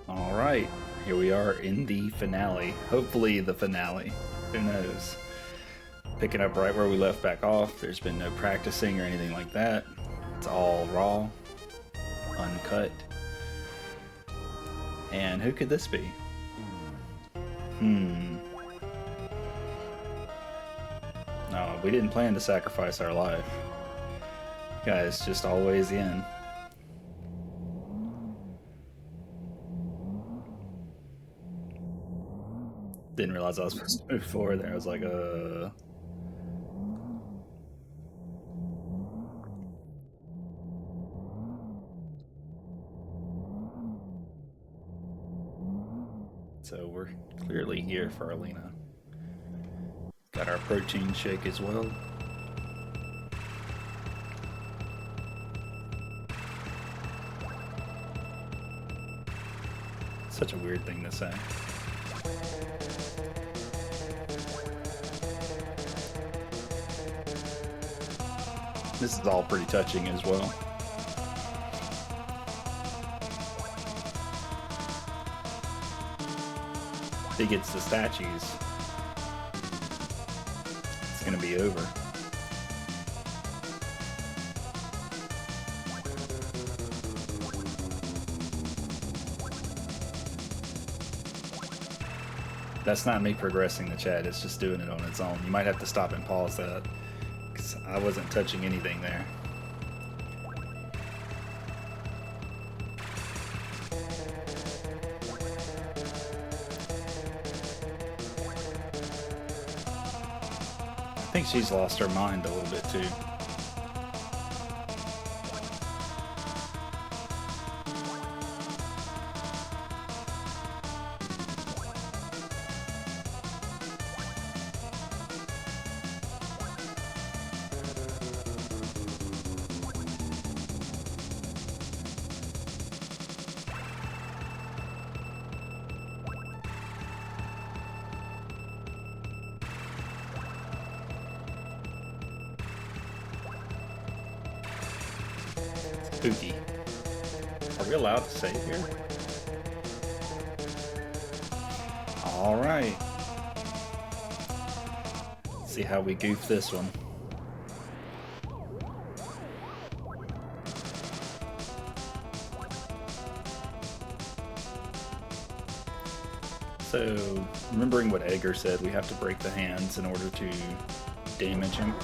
Alright, here we are in the finale. Hopefully the finale. Who knows? Picking up right where we left back off. There's been no practicing or anything like that. It's all raw, uncut. And who could this be? No, we didn't plan to sacrifice our life. Guys, just always in. Didn't realize I was supposed to move forward there. I was like, So we're clearly here for Ellena. Got our protein shake as well. Such a weird thing to say. This is all pretty touching as well. If he gets the statues, it's gonna be over. That's not me progressing the chat, it's just doing it on its own. You might have to stop and pause that, because I wasn't touching anything there. I think she's lost her mind a little bit too. Spooky. Are we allowed to save here? Alright. Let's see how we goof this one. So, remembering what Edgar said, we have to break the hands in order to damage him.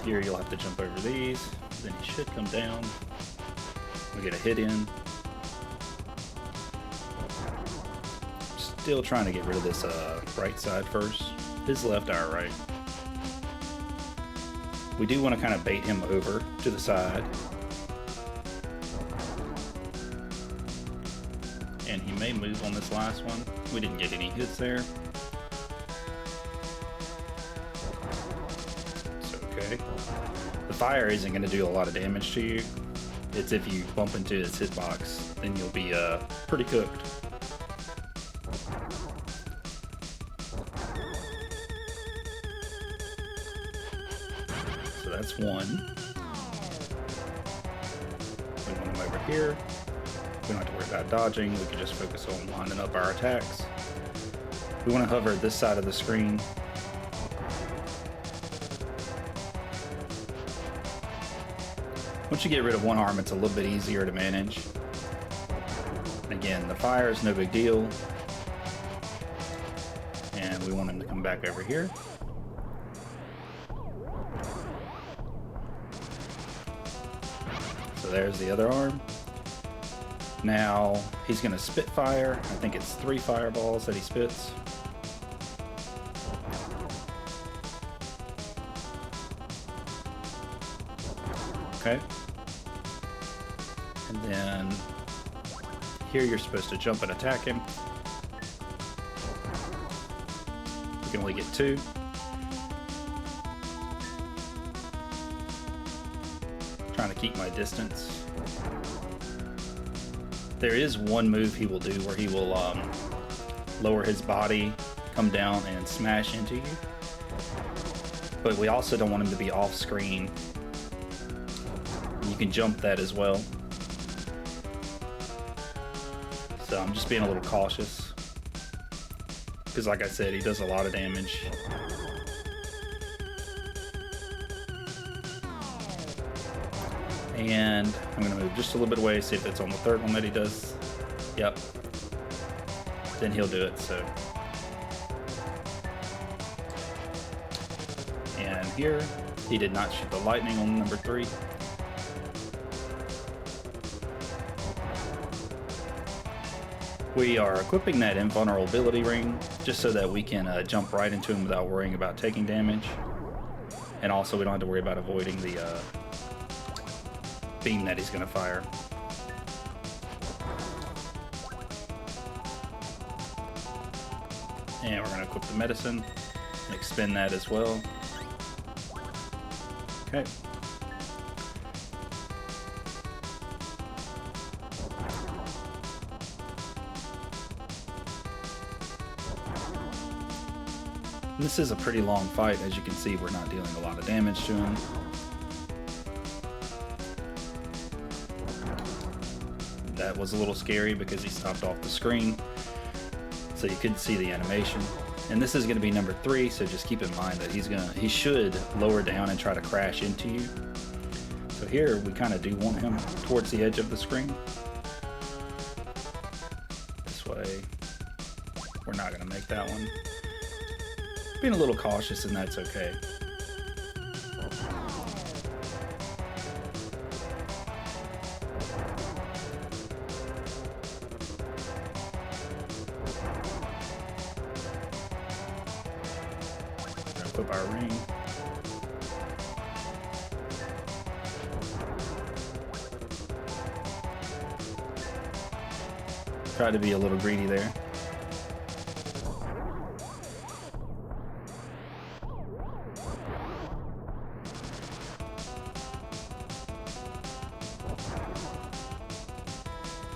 Here you'll have to jump over these. Then he should come down. We get a hit in. Still trying to get rid of this right side first. His left, our right. We do want to kind of bait him over to the side. And he may move on this last one. We didn't get any hits there. It's okay. The fire isn't going to do a lot of damage to you. It's if you bump into his hitbox, then you'll be pretty cooked. So that's one. We want him over here. We don't have to worry about dodging. We can just focus on winding up our attacks. We want to hover this side of the screen. Once you get rid of one arm, it's a little bit easier to manage. Again, the fire is no big deal. And we want him to come back over here. So there's the other arm. Now, he's going to spit fire. I think it's 3 fireballs that he spits. Okay. And then here you're supposed to jump and attack him. We can only get 2. Trying to keep my distance. There is one move he will do where he will lower his body, come down, and smash into you. But we also don't want him to be off screen. You can jump that as well. So I'm just being a little cautious. Because like I said, he does a lot of damage. And I'm going to move just a little bit away, see if it's on the third one that he does. Yep. Then he'll do it, so. And here, he did not shoot the lightning on number 3. We are equipping that invulnerability ring just so that we can jump right into him without worrying about taking damage. And also we don't have to worry about avoiding the beam that he's going to fire. And we're going to equip the medicine and expend that as well. Okay. This is a pretty long fight. As you can see, we're not dealing a lot of damage to him. That was a little scary because he stopped off the screen, so you couldn't see the animation. And this is going to be number 3, so just keep in mind that he should lower down and try to crash into you. So here we kind of do want him towards the edge of the screen. This way, we're not going to make that one. Being a little cautious, and that's okay. Equip our ring. Try to be a little greedy there.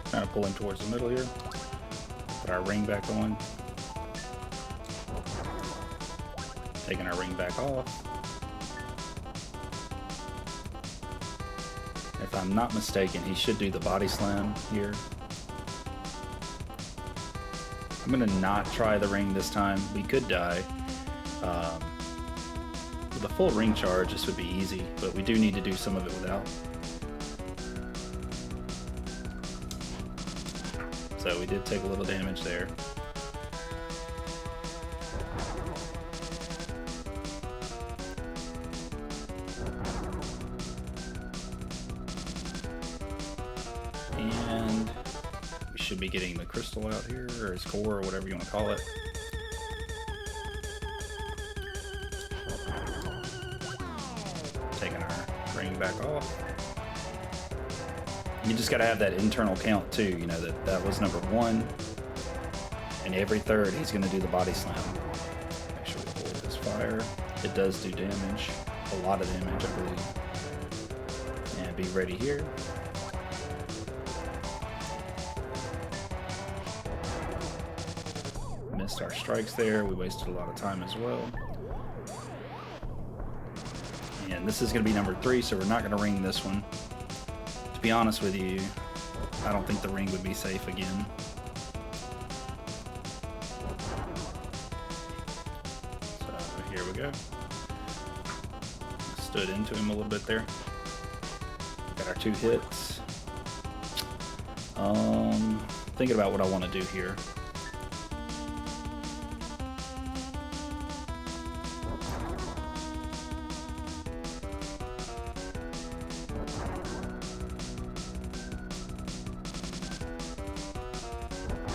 Trying to pull him towards the middle here. Put our ring back on. Taking our ring back off. If I'm not mistaken, he should do the body slam here. I'm gonna not try the ring this time. We could die. With a full ring charge, this would be easy, but we do need to do some of it without. So we did take a little damage there. And we should be getting the crystal out here, or his core, or whatever you want to call it. Taking our ring back off. You just got to have that internal count too, you know, that was number 1. And every third he's going to do the body slam. Make sure we avoid this fire. It does do damage. A lot of damage, I believe. And be ready here. Missed our strikes there. We wasted a lot of time as well. And this is going to be number 3, so we're not going to ring this one. To be honest with you, I don't think the ring would be safe again. So here we go. Stood into him a little bit there. Got our 2 hits. Thinking about what I want to do here.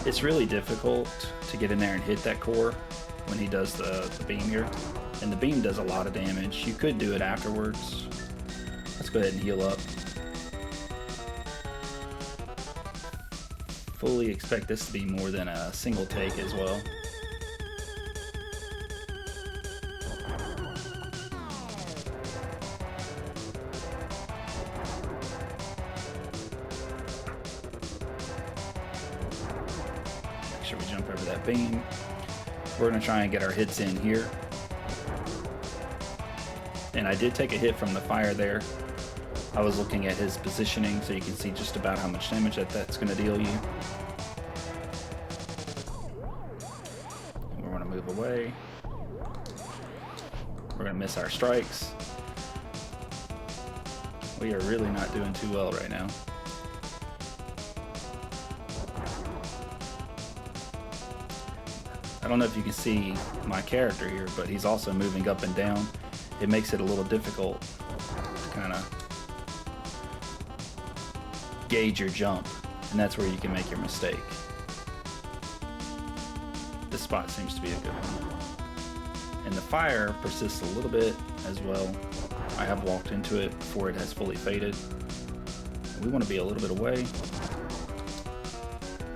It's really difficult to get in there and hit that core when he does the beam here. And the beam does a lot of damage. You could do it afterwards. Let's go ahead and heal up. Fully expect this to be more than a single take as well. Make sure we jump over that beam. We're going to try and get our hits in here. And I did take a hit from the fire there. I was looking at his positioning so you can see just about how much damage that's going to deal you. the way. We're gonna miss our strikes. We are really not doing too well right now. I don't know if you can see my character here, but he's also moving up and down. It makes it a little difficult to kind of gauge your jump, and that's where you can make your mistake. This spot seems to be a good one. And the fire persists a little bit as well. I have walked into it before it has fully faded. We want to be a little bit away.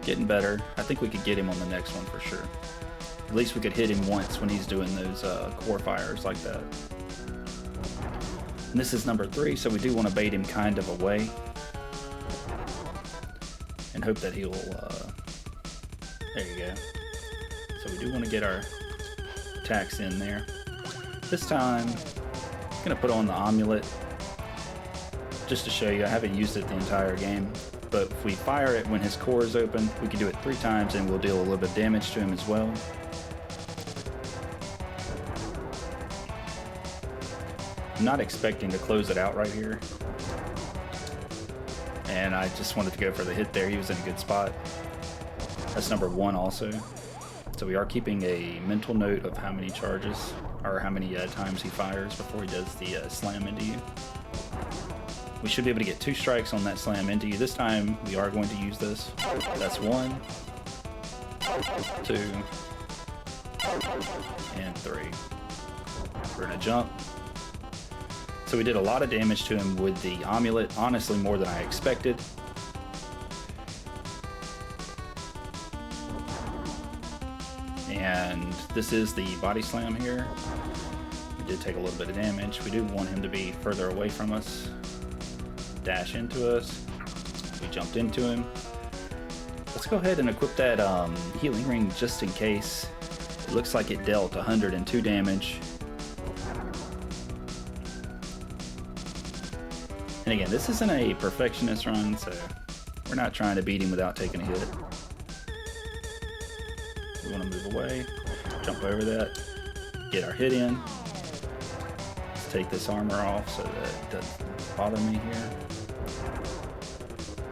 Getting better. I think we could get him on the next one for sure. At least we could hit him once when he's doing those core fires like that. And this is number 3, so we do want to bait him kind of away. And hope that he'll, there you go. So we do want to get our attacks in there. This time, I'm going to put on the amulet just to show you. I haven't used it the entire game, but if we fire it when his core is open, we can do it 3 times and we'll deal a little bit of damage to him as well. I'm not expecting to close it out right here, and I just wanted to go for the hit there. He was in a good spot. That's number 1 also. So we are keeping a mental note of how many charges, or how many times he fires before he does the slam into you. We should be able to get 2 strikes on that slam into you. This time we are going to use this. That's 1, 2, and 3. We're gonna jump. So we did a lot of damage to him with the amulet, honestly more than I expected. And this is the body slam here. We did take a little bit of damage. We do want him to be further away from us. Dash into us. We jumped into him. Let's go ahead and equip that healing ring just in case. It looks like it dealt 102 damage. And again, this isn't a perfectionist run, so we're not trying to beat him without taking a hit. We want to move away, jump over that, get our hit in. Let's take this armor off so that it doesn't bother me here.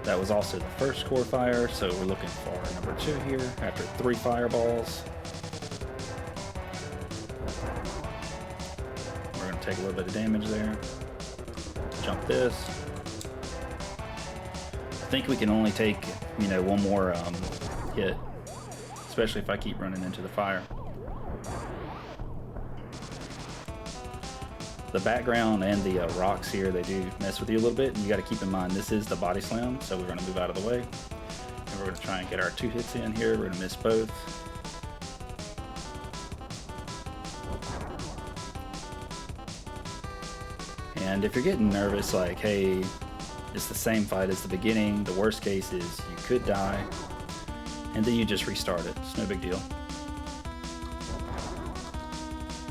That was also the first core fire, so we're looking for number 2 here after 3 fireballs. We're going to take a little bit of damage there. Jump this. I think we can only take, you know, 1 more hit, especially if I keep running into the fire. The background and the rocks here, they do mess with you a little bit, and you got to keep in mind this is the body slam, so we're going to move out of the way, and we're going to try and get our 2 hits in here. We're going to miss both. And if you're getting nervous, like, hey, it's the same fight as the beginning, the worst case is you could die, and then you just restart it. It's no big deal.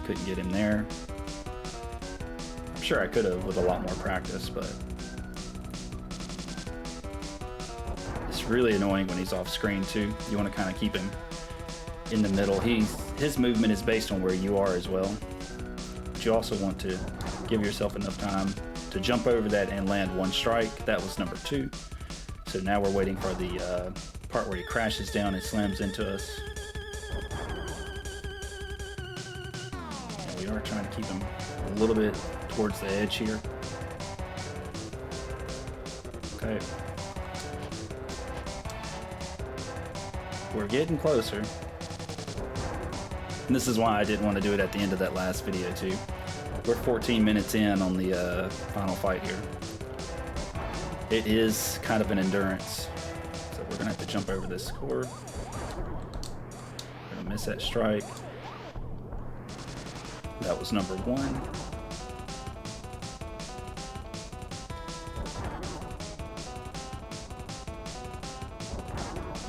Couldn't get him there. I'm sure I could have with a lot more practice, but it's really annoying when he's off screen too. You want to kind of keep him in the middle. His movement is based on where you are as well, but you also want to give yourself enough time to jump over that and land 1 strike. That was number 2. So now we're waiting for the part where he crashes down and slams into us. And we are trying to keep him a little bit towards the edge here. Okay. We're getting closer. And this is why I didn't want to do it at the end of that last video too. We're 14 minutes in on the final fight here. It is kind of an endurance. So we're gonna have to jump over this core. We're gonna miss that strike. That was number 1.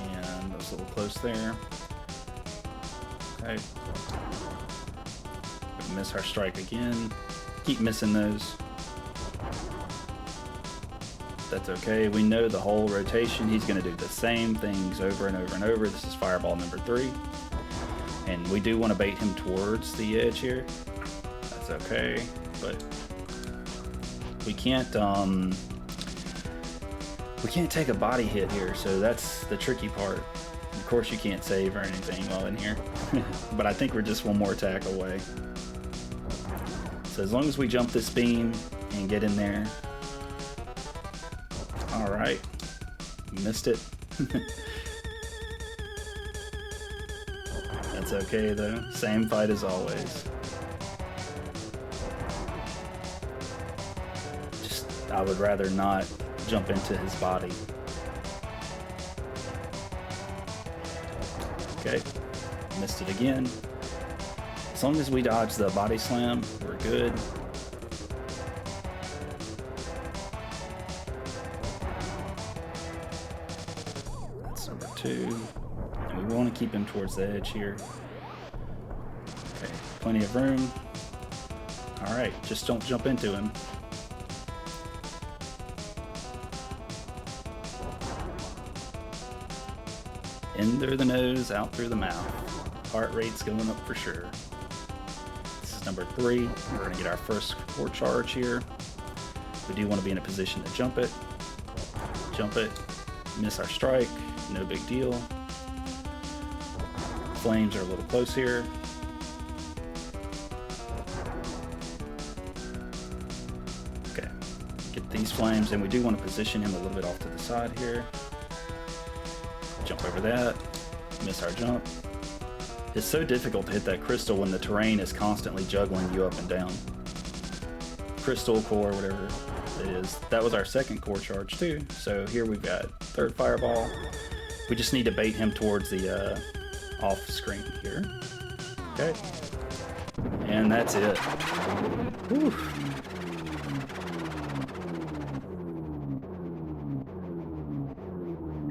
And that was a little close there. Okay. Miss our strike again. Keep missing those. That's okay. We know the whole rotation. He's going to do the same things over and over and over. This is fireball number 3. And we do want to bait him towards the edge here. That's okay, but we can't take a body hit here, so that's the tricky part. Of course you can't save or anything while in here, but I think we're just one more attack away. So as long as we jump this beam and get in there. Alright, missed it. That's okay though, same fight as always. I would rather not jump into his body. Okay, missed it again. As long as we dodge the body slam, we're good. That's number 2. And we want to keep him towards the edge here. Okay, plenty of room. Alright, just don't jump into him. In through the nose, out through the mouth. Heart rate's going up for sure. This is number 3. We're going to get our first core charge here. We do want to be in a position to jump it. Jump it. Miss our strike. No big deal. Flames are a little close here. Okay. Get these flames, and we do want to position him a little bit off to the side here. Jump over that, miss our jump. It's so difficult to hit that crystal when the terrain is constantly juggling you up and down. Crystal, core, whatever it is. That was our second core charge too. So here we've got third fireball. We just need to bait him towards the off screen here. Okay. And that's it. Whew.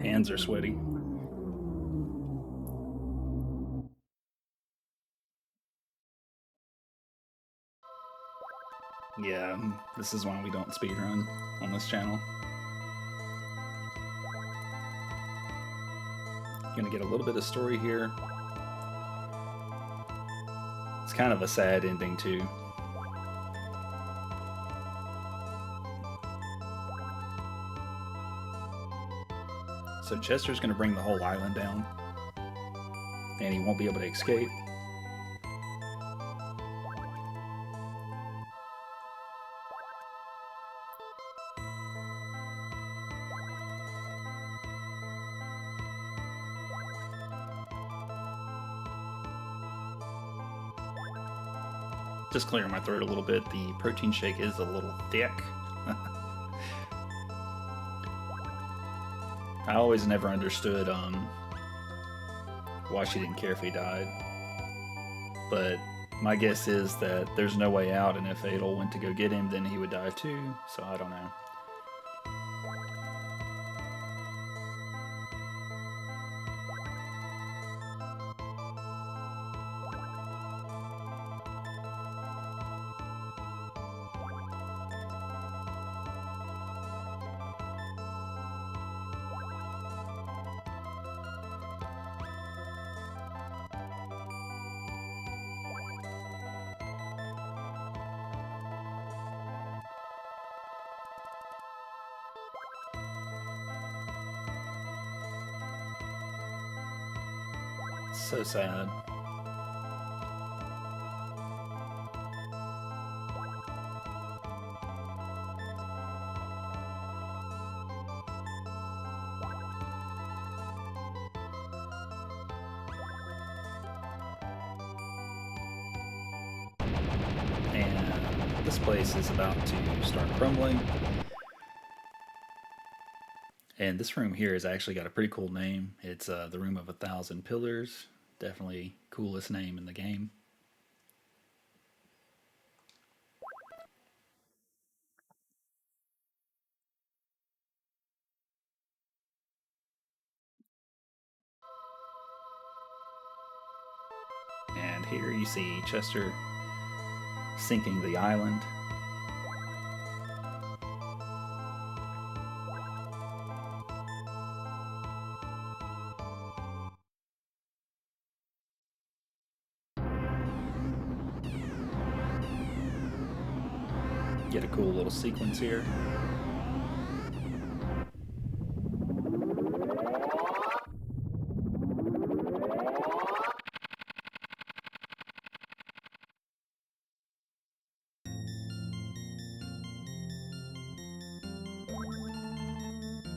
Hands are sweaty. Yeah, this is why we don't speedrun on this channel. Gonna get a little bit of story here. It's kind of a sad ending too. So Chester's gonna bring the whole island down, and he won't be able to escape. Just clearing my throat a little bit. The protein shake is a little thick. I always never understood why she didn't care if he died. But my guess is that there's no way out, and if Adel went to go get him, then he would die too. So I don't know. So sad. And this place is about to start crumbling. And this room here has actually got a pretty cool name. It's the Room of 1,000 Pillars. Definitely coolest name in the game. And here you see Chester sinking the island. get a cool little sequence here.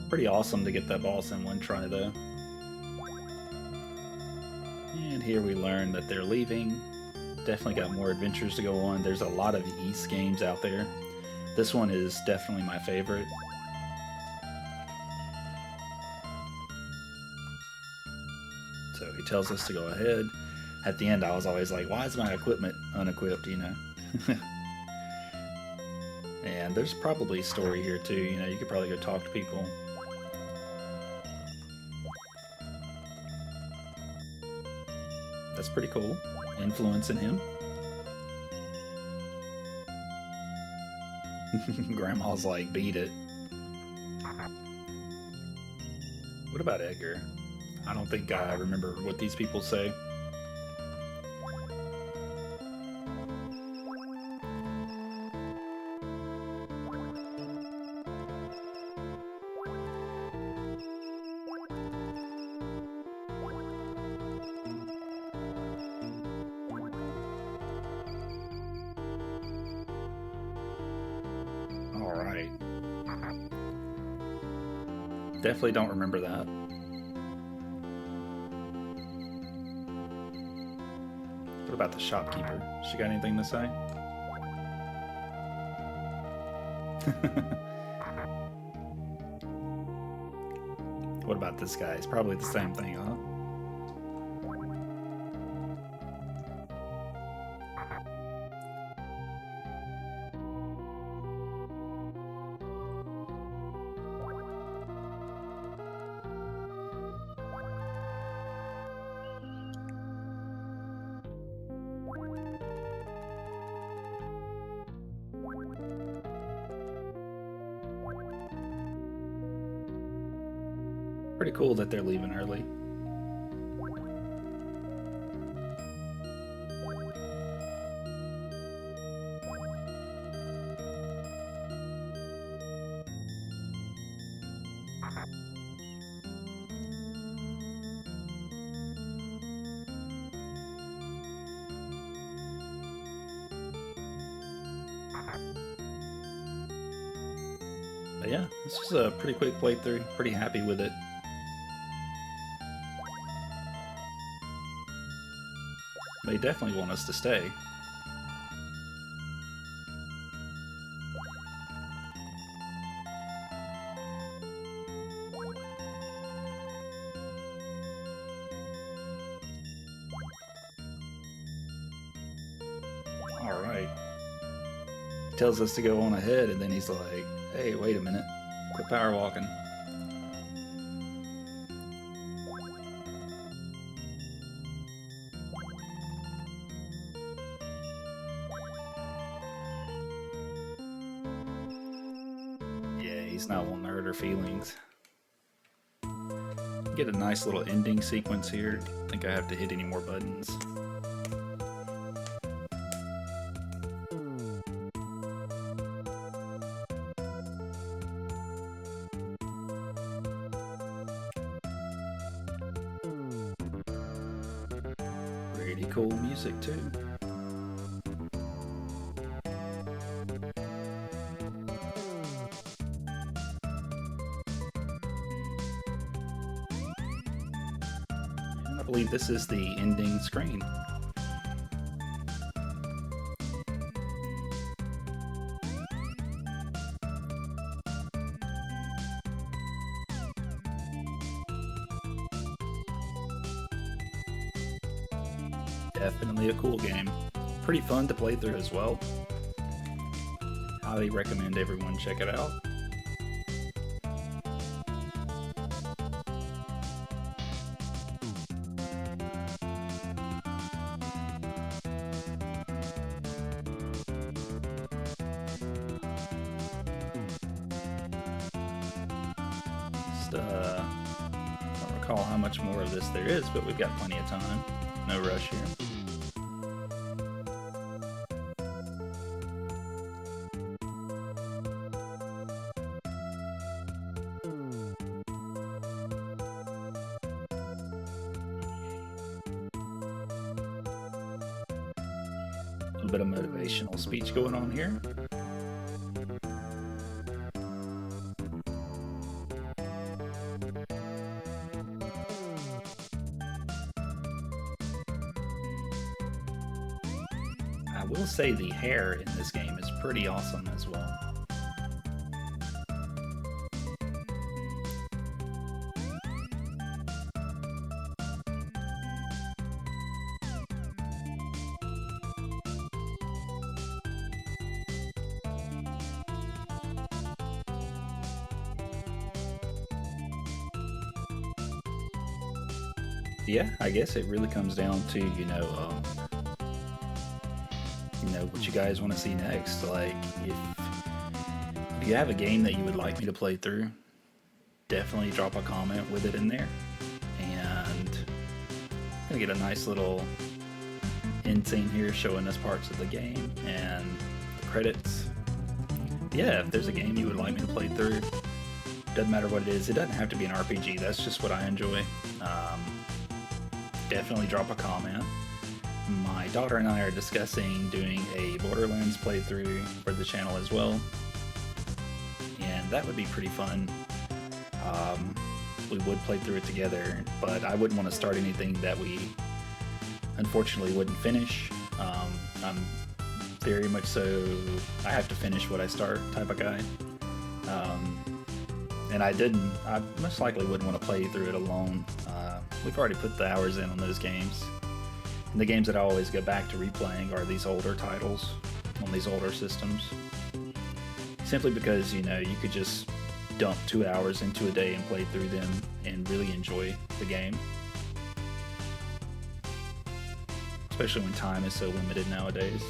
Pretty awesome to get that boss in one try though. And here we learn that they're leaving. Definitely got more adventures to go on. There's a lot of Ys games out there. This one is definitely my favorite. So he tells us to go ahead. At the end I was always like, why is my equipment unequipped, you know? And there's probably a story here too, you know, you could probably go talk to people. That's pretty cool. Influencing him. Grandma's like, beat it. What about Edgar? I don't think I remember what these people say. Alright. Definitely don't remember that. What about the shopkeeper? She got anything to say? What about this guy? It's probably the same thing, huh? Pretty cool that they're leaving early. But yeah, this was a pretty quick playthrough. Pretty happy with it. They definitely want us to stay. Alright. He tells us to go on ahead, and then he's like, hey, wait a minute. Quit power walking. He's not wanting to hurt her feelings. Get a nice little ending sequence here. I think I have to hit any more buttons. Pretty cool music too. I believe this is the ending screen. Definitely a cool game. Pretty fun to play through as well. Highly recommend everyone check it out. Don't recall how much more of this there is, but we've got plenty of time. No rush here. little bit of motivational speech going on here. I will say the hair in this game is pretty awesome as well. Yeah, I guess it really comes down to, you know, what you guys want to see next. Like, if you have a game that you would like me to play through, definitely drop a comment with it in there. And I'm gonna get a nice little end scene here showing us parts of the game and the credits. Yeah, if there's a game you would like me to play through, doesn't matter what it is. It doesn't have to be an RPG. That's just what I enjoy. Definitely drop a comment. My daughter and I are discussing doing a Borderlands playthrough for the channel as well, and that would be pretty fun. We would play through it together, but I wouldn't want to start anything that we unfortunately wouldn't finish. I'm very much so I have to finish what I start type of guy. And I most likely wouldn't want to play through it alone. We've already put the hours in on those games. And the games that I always go back to replaying are these older titles on these older systems. Simply because, you know, you could just dump 2 hours into a day and play through them and really enjoy the game. Especially when time is so limited nowadays.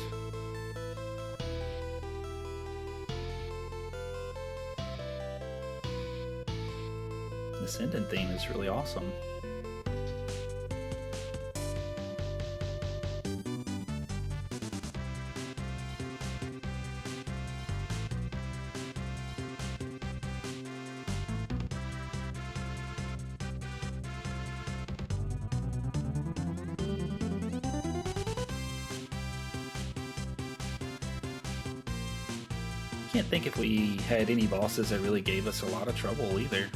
This ending theme is really awesome. Can't think if we had any bosses that really gave us a lot of trouble either.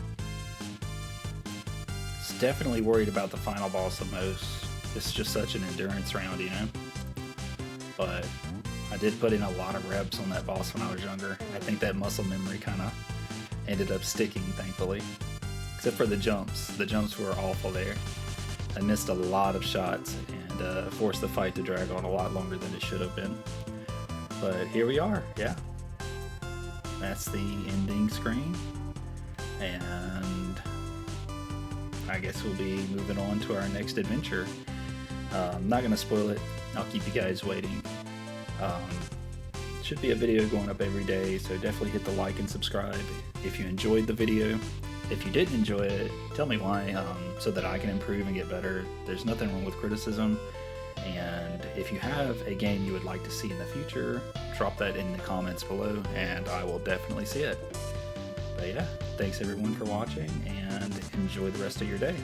Definitely worried about the final boss the most. It's just such an endurance round, you know? But I did put in a lot of reps on that boss when I was younger. I think that muscle memory kind of ended up sticking, thankfully. Except for the jumps. The jumps were awful there. I missed a lot of shots and forced the fight to drag on a lot longer than it should have been. But here we are, yeah. That's the ending screen. And I guess we'll be moving on to our next adventure. I'm not going to spoil it. I'll keep you guys waiting. Should be a video going up every day, so definitely hit the like and subscribe if you enjoyed the video. If you didn't enjoy it, tell me why, so that I can improve and get better. There's nothing wrong with criticism. And if you have a game you would like to see in the future, drop that in the comments below and I will definitely see it. But yeah, thanks everyone for watching and enjoy the rest of your day.